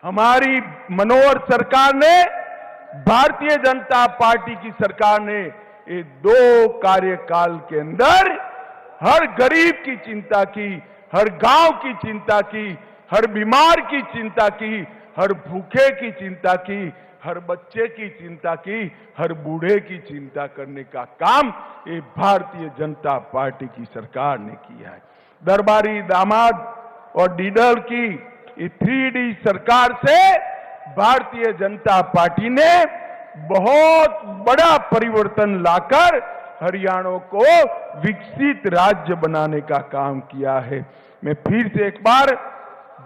हमारी मनोहर सरकार ने, भारतीय जनता पार्टी की सरकार ने ये 2 कार्यकाल के अंदर हर गरीब की चिंता की, हर गांव की चिंता की, हर बीमार की चिंता की, हर भूखे की चिंता की, हर बच्चे की चिंता की, हर बूढ़े की चिंता करने का काम ये भारतीय जनता पार्टी की सरकार ने किया है। दरबारी दामाद और डीडर की ये 3D सरकार से भारतीय जनता पार्टी ने बहुत बड़ा परिवर्तन लाकर हरियाणा को विकसित राज्य बनाने का काम किया है। मैं फिर से एक बार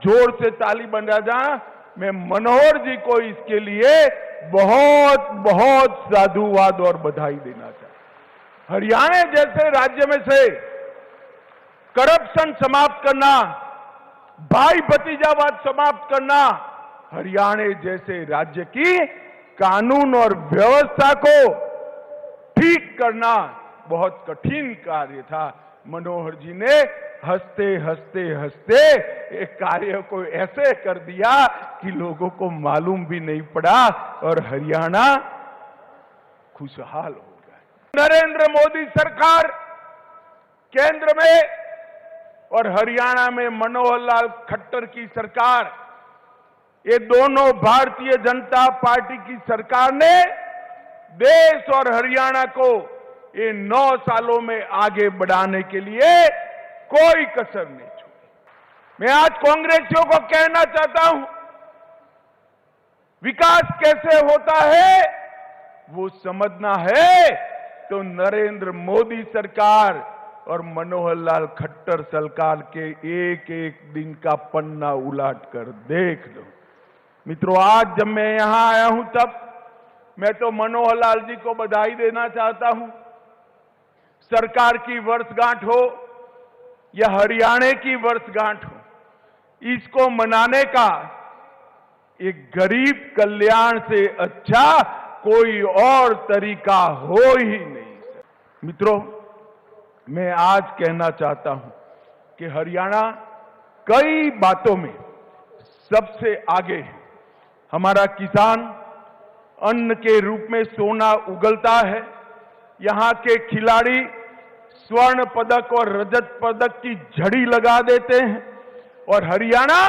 जोर से ताली बजा जाऊं, मैं मनोहर जी को इसके लिए बहुत बहुत साधुवाद और बधाई देना चाहता हूं। हरियाणा जैसे राज्य में से करप्शन समाप्त करना, भाई भतीजावाद समाप्त करना, हरियाणा जैसे राज्य की कानून और व्यवस्था को ठीक करना बहुत कठिन कार्य था। मनोहर जी ने हंसते हंसते हंसते एक कार्य को ऐसे कर दिया कि लोगों को मालूम भी नहीं पड़ा और हरियाणा खुशहाल हो गया। नरेंद्र मोदी सरकार केंद्र में और हरियाणा में मनोहर लाल खट्टर की सरकार, ये दोनों भारतीय जनता पार्टी की सरकार ने देश और हरियाणा को ये 9 सालों में आगे बढ़ाने के लिए कोई कसर नहीं छोड़ी। मैं आज कांग्रेसियों को कहना चाहता हूं, विकास कैसे होता है वो समझना है तो नरेंद्र मोदी सरकार और मनोहर लाल खट्टर सरकार के एक एक दिन का पन्ना उलट कर देख लो। मित्रों, आज जब मैं यहां आया हूं तब मैं तो मनोहर लाल जी को बधाई देना चाहता हूं। सरकार की वर्षगांठ हो या हरियाणा की वर्षगांठ हो, इसको मनाने का एक गरीब कल्याण से अच्छा कोई और तरीका हो ही नहीं। मित्रों, मैं आज कहना चाहता हूं कि हरियाणा कई बातों में सबसे आगे है। हमारा किसान अन्न के रूप में सोना उगलता है। यहां के खिलाड़ी स्वर्ण पदक और रजत पदक की झड़ी लगा देते हैं और हरियाणा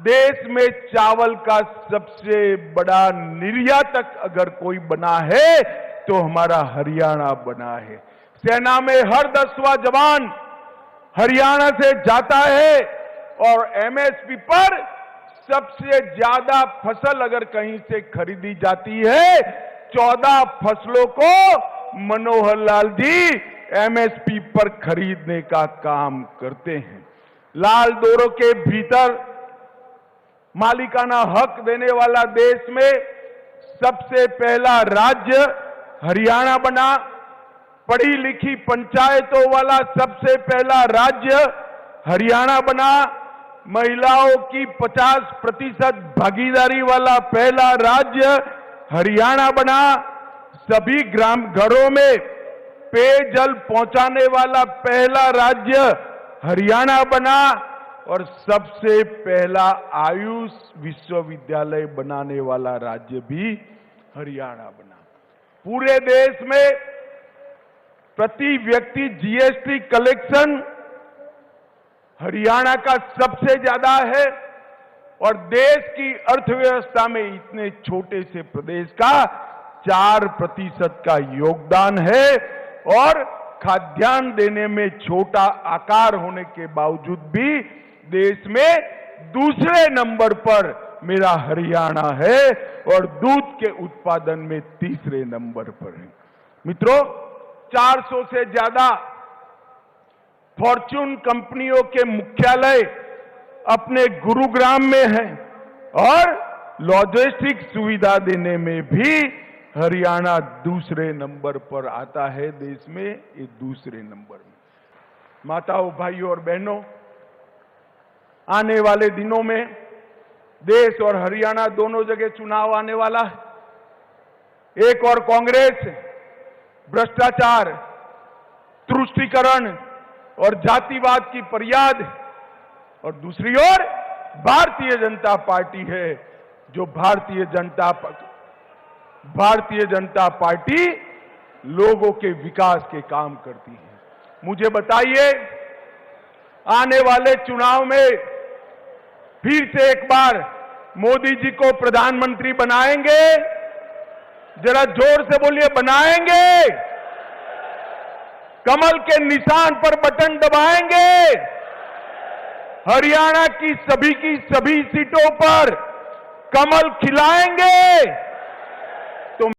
देश में चावल का सबसे बड़ा निर्यातक अगर कोई बना है तो हमारा हरियाणा बना है। सेना में हर 10वां जवान हरियाणा से जाता है और एमएसपी पर सबसे ज्यादा फसल अगर कहीं से खरीदी जाती है, 14 फसलों को मनोहर लाल जी एमएसपी पर खरीदने का काम करते हैं। लाल डोरों के भीतर मालिकाना हक देने वाला देश में सबसे पहला राज्य हरियाणा बना। पढ़ी लिखी पंचायतों वाला सबसे पहला राज्य हरियाणा बना। महिलाओं की 50% भागीदारी वाला पहला राज्य हरियाणा बना। सभी ग्राम घरों में पेयजल पहुंचाने वाला पहला राज्य हरियाणा बना और सबसे पहला आयुष विश्वविद्यालय बनाने वाला राज्य भी हरियाणा बना। पूरे देश में प्रति व्यक्ति जीएसटी कलेक्शन हरियाणा का सबसे ज्यादा है और देश की अर्थव्यवस्था में इतने छोटे से प्रदेश का 4% का योगदान है और खाद्यान्न देने में छोटा आकार होने के बावजूद भी देश में दूसरे नंबर पर मेरा हरियाणा है और दूध के उत्पादन में तीसरे नंबर पर है। मित्रों, 400 से ज्यादा फॉर्च्यून कंपनियों के मुख्यालय अपने गुरुग्राम में हैं और लॉजिस्टिक सुविधा देने में भी हरियाणा दूसरे नंबर पर आता है। देश में ये दूसरे नंबर में। माताओं, भाइयों और बहनों, आने वाले दिनों में देश और हरियाणा दोनों जगह चुनाव आने वाला है। एक और कांग्रेस भ्रष्टाचार, तुष्टीकरण और जातिवाद की फरियाद और दूसरी ओर भारतीय जनता पार्टी है, जो भारतीय जनता पार्टी लोगों के विकास के काम करती है। मुझे बताइए, आने वाले चुनाव में फिर से एक बार मोदी जी को प्रधानमंत्री बनाएंगे? जरा जोर से बोलिए, बनाएंगे? कमल के निशान पर बटन दबाएंगे? हरियाणा की सभी सीटों पर कमल खिलाएंगे?